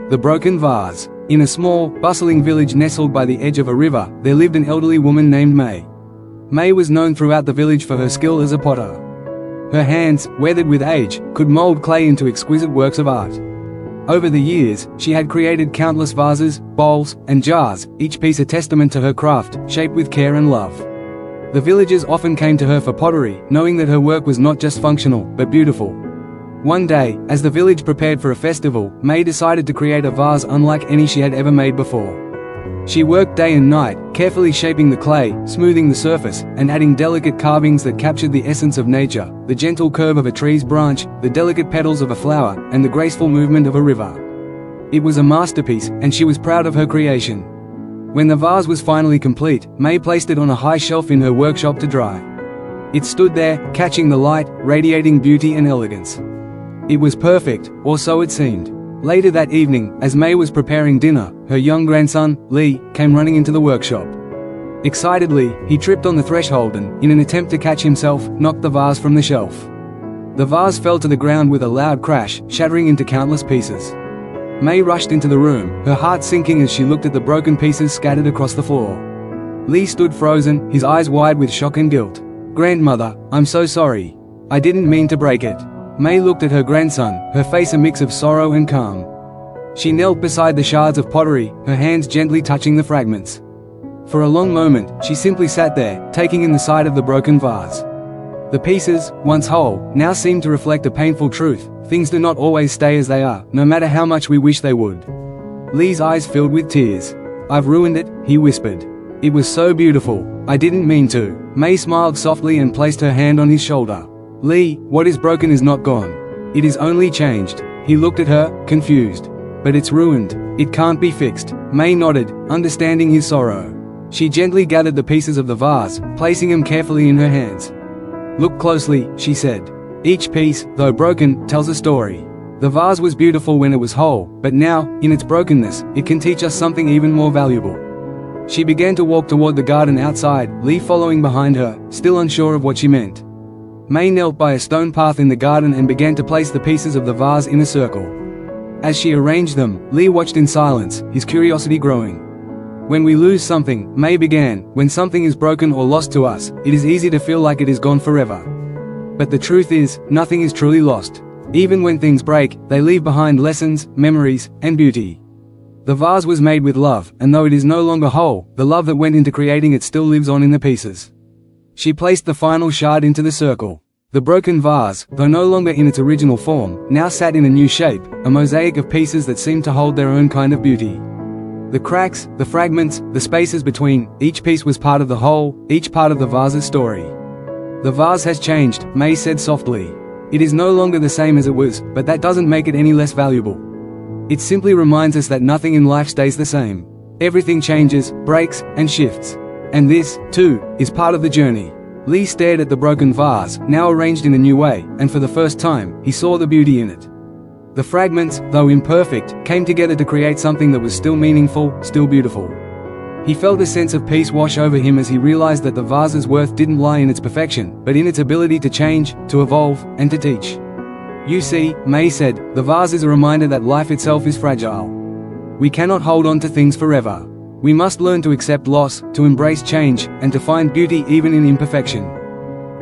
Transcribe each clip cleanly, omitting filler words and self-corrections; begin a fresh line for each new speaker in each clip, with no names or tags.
The Broken Vase. In a small, bustling village nestled by the edge of a river, there lived an elderly woman named May. May was known throughout the village for her skill as a potter. Her hands, weathered with age, could mold clay into exquisite works of art. Over the years, she had created countless vases, bowls, and jars, each piece a testament to her craft, shaped with care and love. The villagers often came to her for pottery, knowing that her work was not just functional, but beautiful. One day, as the village prepared for a festival, May decided to create a vase unlike any she had ever made before. She worked day and night, carefully shaping the clay, smoothing the surface, and adding delicate carvings that captured the essence of nature, the gentle curve of a tree's branch, the delicate petals of a flower, and the graceful movement of a river. It was a masterpiece, and she was proud of her creation. When the vase was finally complete, May placed it on a high shelf in her workshop to dry. It stood there, catching the light, radiating beauty and elegance. It was perfect, or so it seemed. Later that evening, as May was preparing dinner, her young grandson, Lee, came running into the workshop. Excitedly, he tripped on the threshold and, in an attempt to catch himself, knocked the vase from the shelf. The vase fell to the ground with a loud crash, shattering into countless pieces. May rushed into the room, her heart sinking as she looked at the broken pieces scattered across the floor. Lee stood frozen, his eyes wide with shock and guilt. "Grandmother, I'm so sorry. I didn't mean to break it." May looked at her grandson, her face a mix of sorrow and calm. She knelt beside the shards of pottery, her hands gently touching the fragments. For a long moment, she simply sat there, taking in the sight of the broken vase. The pieces, once whole, now seemed to reflect a painful truth: things do not always stay as they are, no matter how much we wish they would. Lee's eyes filled with tears. "I've ruined it," he whispered. "It was so beautiful. I didn't mean to." May smiled softly and placed her hand on his shoulder. "Lee, what is broken is not gone. It is only changed." He looked at her, confused. "But it's ruined. It can't be fixed." May nodded, understanding his sorrow. She gently gathered the pieces of the vase, placing them carefully in her hands. "Look closely," she said. "Each piece, though broken, tells a story. The vase was beautiful when it was whole, but now, in its brokenness, it can teach us something even more valuable." She began to walk toward the garden outside, Lee following behind her, still unsure of what she meant. May knelt by a stone path in the garden and began to place the pieces of the vase in a circle. As she arranged them, Lee watched in silence, his curiosity growing. "When we lose something," May began, "when something is broken or lost to us, it is easy to feel like it is gone forever. But the truth is, nothing is truly lost. Even when things break, they leave behind lessons, memories, and beauty." The vase was made with love, and though it is no longer whole, the love that went into creating it still lives on in the pieces. She placed the final shard into the circle. The broken vase, though no longer in its original form, now sat in a new shape, a mosaic of pieces that seemed to hold their own kind of beauty. The cracks, the fragments, the spaces between, each piece was part of the whole, each part of the vase's story. "The vase has changed," May said softly. "It is no longer the same as it was, but that doesn't make it any less valuable. It simply reminds us that nothing in life stays the same. Everything changes, breaks, and shifts. And this, too, is part of the journey." Lee stared at the broken vase, now arranged in a new way, and for the first time, he saw the beauty in it. The fragments, though imperfect, came together to create something that was still meaningful, still beautiful. He felt a sense of peace wash over him as he realized that the vase's worth didn't lie in its perfection, but in its ability to change, to evolve, and to teach. "You see," May said, "the vase is a reminder that life itself is fragile. We cannot hold on to things forever. We must learn to accept loss, to embrace change, and to find beauty even in imperfection.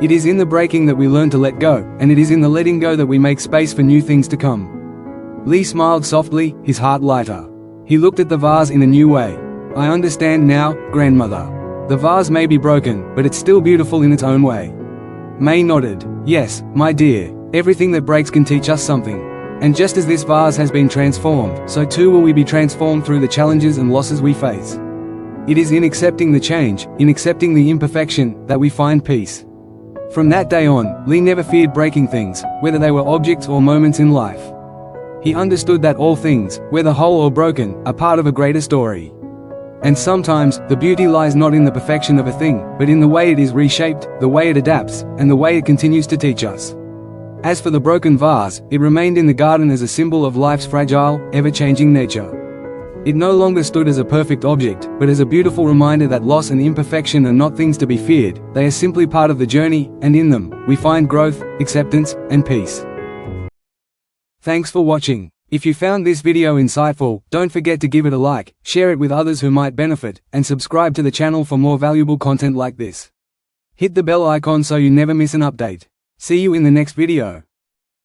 It is in the breaking that we learn to let go, and it is in the letting go that we make space for new things to come." Lee smiled softly, his heart lighter. He looked at the vase in a new way. "I understand now, grandmother. The vase may be broken, but it's still beautiful in its own way." May nodded. "Yes, my dear, everything that breaks can teach us something. And just as this vase has been transformed, so too will we be transformed through the challenges and losses we face. It is in accepting the change, in accepting the imperfection, that we find peace." From that day on, Lee never feared breaking things, whether they were objects or moments in life. He understood that all things, whether whole or broken, are part of a greater story. And sometimes, the beauty lies not in the perfection of a thing, but in the way it is reshaped, the way it adapts, and the way it continues to teach us. As for the broken vase, it remained in the garden as a symbol of life's fragile, ever-changing nature. It no longer stood as a perfect object, but as a beautiful reminder that loss and imperfection are not things to be feared, they are simply part of the journey, and in them, we find growth, acceptance, and peace. Thanks for watching. If you found this video insightful, don't forget to give it a like, share it with others who might benefit, and subscribe to the channel for more valuable content like this. Hit the bell icon so you never miss an update. See you in the next video.